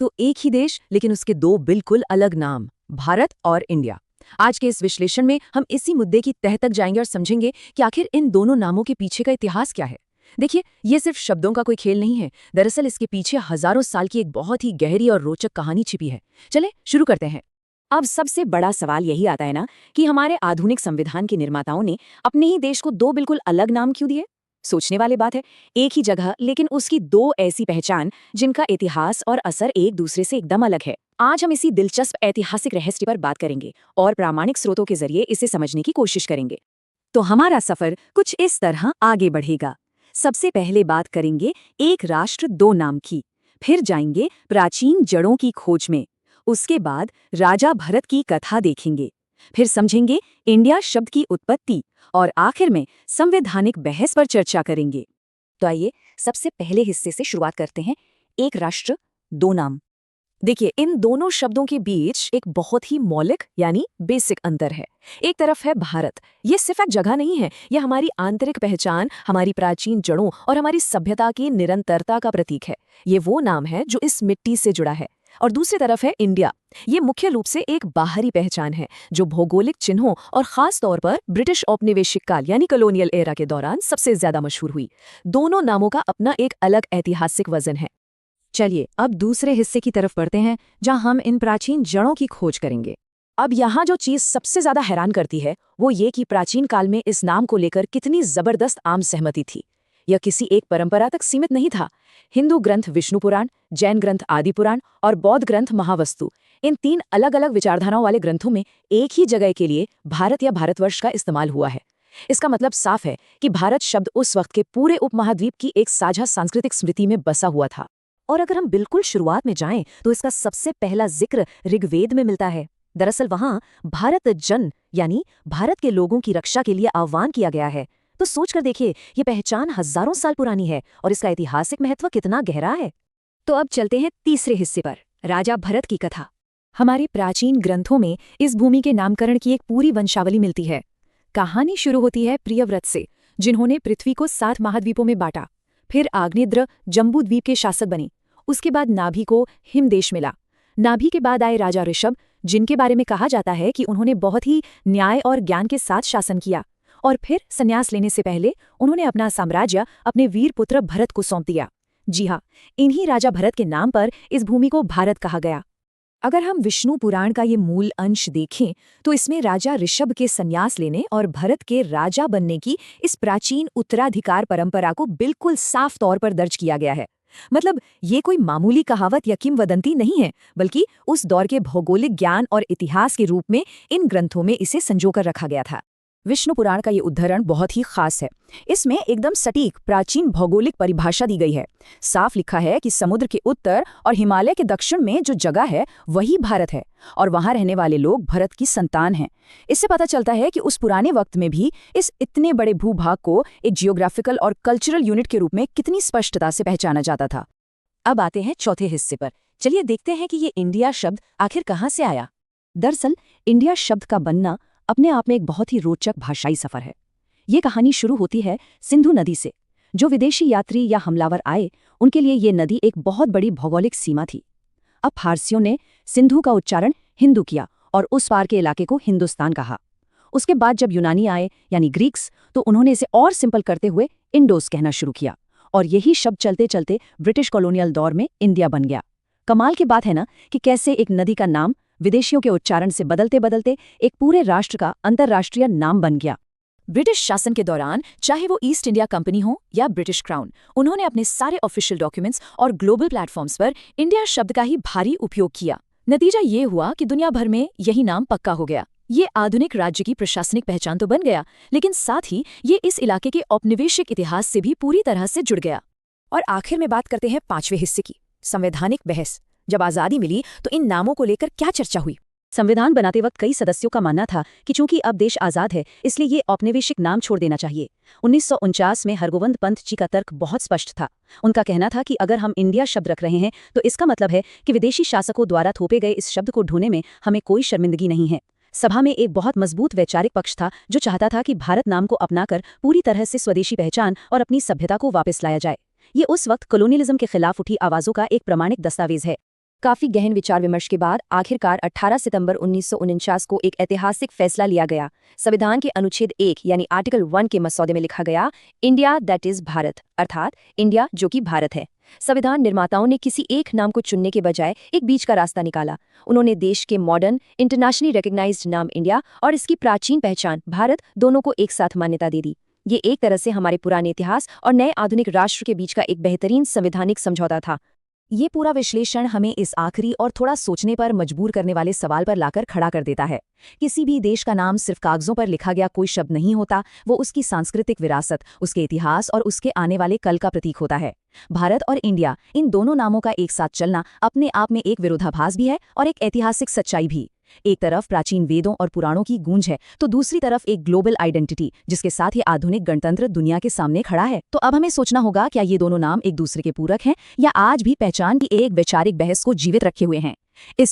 तो एक ही देश लेकिन उसके दो बिल्कुल अलग नाम, भारत और इंडिया। आज के इस विश्लेषण में हम इसी मुद्दे की तह तक जाएंगे और समझेंगे कि आखिर इन दोनों नामों के पीछे का इतिहास क्या है। देखिए, ये सिर्फ शब्दों का कोई खेल नहीं है। दरअसल इसके पीछे हजारों साल की एक बहुत ही गहरी और रोचक कहानी छिपी है। चले शुरू करते हैं। अब सबसे बड़ा सवाल यही आता है ना कि हमारे आधुनिक संविधान के निर्माताओं ने अपने ही देश को दो बिल्कुल अलग नाम क्यों दिए। सोचने वाली बात है, एक ही जगह लेकिन उसकी दो ऐसी पहचान जिनका इतिहास और असर एक दूसरे से एकदम अलग है। आज हम इसी दिलचस्प ऐतिहासिक रहस्य पर बात करेंगे और प्रामाणिक स्रोतों के जरिए इसे समझने की कोशिश करेंगे। तो हमारा सफर कुछ इस तरह आगे बढ़ेगा। सबसे पहले बात करेंगे एक राष्ट्र दो नाम की, फिर जाएंगे प्राचीन जड़ों की खोज में, उसके बाद राजा भरत की कथा देखेंगे, फिर समझेंगे इंडिया शब्द की उत्पत्ति और आखिर में संवैधानिक बहस पर चर्चा करेंगे। तो आइए सबसे पहले हिस्से से शुरुआत करते हैं, एक राष्ट्र दो नाम। देखिए, इन दोनों शब्दों के बीच एक बहुत ही मौलिक यानी बेसिक अंतर है। एक तरफ है भारत, ये सिर्फ एक जगह नहीं है, ये हमारी आंतरिक पहचान, हमारी प्राचीन जड़ों और हमारी सभ्यता की निरंतरता का प्रतीक है। ये वो नाम है जो इस मिट्टी से जुड़ा है। और दूसरी तरफ है इंडिया, ये मुख्य रूप से एक बाहरी पहचान है जो भौगोलिक चिन्हों और खास तौर पर ब्रिटिश औपनिवेशिक काल यानी कॉलोनियल एरा के दौरान सबसे ज्यादा मशहूर हुई। दोनों नामों का अपना एक अलग ऐतिहासिक वजन है। चलिए अब दूसरे हिस्से की तरफ बढ़ते हैं, जहां हम इन प्राचीन जड़ों की खोज करेंगे। अब यहाँ जो चीज सबसे ज्यादा हैरान करती है वो ये कि प्राचीन काल में इस नाम को लेकर कितनी जबरदस्त आम सहमति थी। यह किसी एक परंपरा तक सीमित नहीं था। हिंदू ग्रंथ विष्णु पुराण, जैन ग्रंथ आदि पुराण और बौद्ध ग्रंथ महावस्तु, इन तीन अलग अलग विचारधाराओं वाले ग्रंथों में एक ही जगह के लिए भारत या भारतवर्ष का इस्तेमाल हुआ है। इसका मतलब साफ है कि भारत शब्द उस वक्त के पूरे उपमहाद्वीप की एक साझा सांस्कृतिक स्मृति में बसा हुआ था। और अगर हम बिल्कुल शुरुआत में जाएं तो इसका सबसे पहला जिक्र ऋग्वेद में मिलता है। दरअसल वहां भारत जन यानी भारत के लोगों की रक्षा के लिए आह्वान किया गया है। तो सोचकर देखिए, ये पहचान हजारों साल पुरानी है और इसका ऐतिहासिक महत्व कितना गहरा है। तो अब चलते हैं तीसरे हिस्से पर, राजा भरत की कथा। हमारे प्राचीन ग्रंथों में इस भूमि के नामकरण की एक पूरी वंशावली मिलती है। कहानी शुरू होती है प्रियव्रत से, जिन्होंने पृथ्वी को 7 महाद्वीपों में बांटा। फिर आग्नेय जम्बू द्वीप के शासक बने। उसके बाद नाभि को हिमदेश मिला। नाभि के बाद आए राजा ऋषभ, जिनके बारे में कहा जाता है कि उन्होंने बहुत ही न्याय और ज्ञान के साथ शासन किया। और फिर संन्यास लेने से पहले उन्होंने अपना साम्राज्य अपने वीर पुत्र भरत को सौंप दिया। जी हाँ, इन्हीं राजा भरत के नाम पर इस भूमि को भारत कहा गया। अगर हम विष्णु पुराण का ये मूल अंश देखें तो इसमें राजा ऋषभ के संन्यास लेने और भरत के राजा बनने की इस प्राचीन उत्तराधिकार परंपरा को बिल्कुल साफ तौर पर दर्ज किया गया है। मतलब ये कोई मामूली कहावत या किंवदंती नहीं है, बल्कि उस दौर के भौगोलिक ज्ञान और इतिहास के रूप में इन ग्रंथों में इसे संजोकर रखा गया था। विष्णु पुराण का ये उद्धरण बहुत ही खास है। इसमें एकदम सटीक प्राचीन भौगोलिक परिभाषा दी गई है। साफ लिखा है कि समुद्र के उत्तर और हिमालय के दक्षिण में जो जगह है वही भारत है और वहां रहने वाले लोग भरत की संतान हैं। इससे पता चलता है कि उस पुराने वक्त में भी इस इतने बड़े भूभाग को एक जियोग्राफिकल और कल्चरल यूनिट के रूप में कितनी स्पष्टता से पहचाना जाता था। अब आते हैं चौथे हिस्से पर। चलिए देखते हैं कि ये इंडिया शब्द आखिर कहाँ से आया। दरअसल इंडिया शब्द का बनना अपने आप में एक बहुत ही रोचक भाषाई सफर है। ये कहानी शुरू होती है सिंधु नदी से। जो विदेशी यात्री या हमलावर आए, उनके लिए ये नदी एक बहुत बड़ी भौगोलिक सीमा थी। अब फारसियों ने सिंधु का उच्चारण हिंदू किया और उस पार के इलाके को हिंदुस्तान कहा। उसके बाद जब यूनानी आए यानी ग्रीक्स, तो उन्होंने इसे और सिंपल करते हुए इंडोस कहना शुरू किया और यही शब्द चलते चलते ब्रिटिश कॉलोनियल दौर में इंडिया बन गया। कमाल की बात है ना कि कैसे एक नदी का नाम विदेशियों के उच्चारण से बदलते बदलते एक पूरे राष्ट्र का अंतर्राष्ट्रीय नाम बन गया। ब्रिटिश शासन के दौरान, चाहे वो ईस्ट इंडिया कंपनी हो या ब्रिटिश क्राउन, उन्होंने अपने सारे ऑफिशियल डॉक्यूमेंट्स और ग्लोबल प्लेटफॉर्म्स पर इंडिया शब्द का ही भारी उपयोग किया। नतीजा ये हुआ कि दुनिया भर में यही नाम पक्का हो गया। ये आधुनिक राज्य की प्रशासनिक पहचान तो बन गया, लेकिन साथ ही ये इस इलाके के औपनिवेशिक इतिहास से भी पूरी तरह से जुड़ गया। और आखिर में बात करते हैं पांचवें हिस्से की, संवैधानिक बहस। जब आज़ादी मिली तो इन नामों को लेकर क्या चर्चा हुई। संविधान बनाते वक्त कई सदस्यों का मानना था कि चूंकि अब देश आज़ाद है, इसलिए ये औपनिवेशिक नाम छोड़ देना चाहिए। 1949 में हरगोविंद पंत जी का तर्क बहुत स्पष्ट था। उनका कहना था कि अगर हम इंडिया शब्द रख रहे हैं तो इसका मतलब है कि विदेशी शासकों द्वारा थोपे गए इस शब्द को ढूंढने में हमें कोई शर्मिंदगी नहीं है। सभा में एक बहुत मजबूत वैचारिक पक्ष था जो चाहता था कि भारत नाम को अपनाकर पूरी तरह से स्वदेशी पहचान और अपनी सभ्यता को वापस लाया जाए। ये उस वक्त कॉलोनियलिज्म के खिलाफ उठी आवाजों का एक प्रमाणिक दस्तावेज है। काफी गहन विचार विमर्श के बाद आखिरकार 18 सितंबर 1949 को एक ऐतिहासिक फैसला लिया गया। संविधान के अनुच्छेद 1 यानी आर्टिकल 1 के मसौदे में लिखा गया, इंडिया दैट इज भारत, अर्थात इंडिया जो कि भारत है। संविधान निर्माताओं ने किसी एक नाम को चुनने के बजाय एक बीच का रास्ता निकाला। उन्होंने देश के मॉडर्न, इंटरनेशनली रिकॉग्नाइज्ड नाम इंडिया और इसकी प्राचीन पहचान भारत दोनों को एक साथ मान्यता दे दी। ये एक तरह से हमारे पुराने इतिहास और नए आधुनिक राष्ट्र के बीच का एक बेहतरीन संवैधानिक समझौता था। ये पूरा विश्लेषण हमें इस आखिरी और थोड़ा सोचने पर मजबूर करने वाले सवाल पर लाकर खड़ा कर देता है। किसी भी देश का नाम सिर्फ कागजों पर लिखा गया कोई शब्द नहीं होता, वो उसकी सांस्कृतिक विरासत, उसके इतिहास और उसके आने वाले कल का प्रतीक होता है। भारत और इंडिया, इन दोनों नामों का एक साथ चलना अपने आप में एक विरोधाभास भी है और एक ऐतिहासिक सच्चाई भी। एक तरफ प्राचीन वेदों और पुराणों की गूंज है, तो दूसरी तरफ एक ग्लोबल आइडेंटिटी जिसके साथ ही आधुनिक गणतंत्र दुनिया के सामने खड़ा है। तो अब हमें सोचना होगा, क्या ये दोनों नाम एक दूसरे के पूरक हैं या आज भी पहचान की एक वैचारिक बहस को जीवित रखे हुए हैं। इस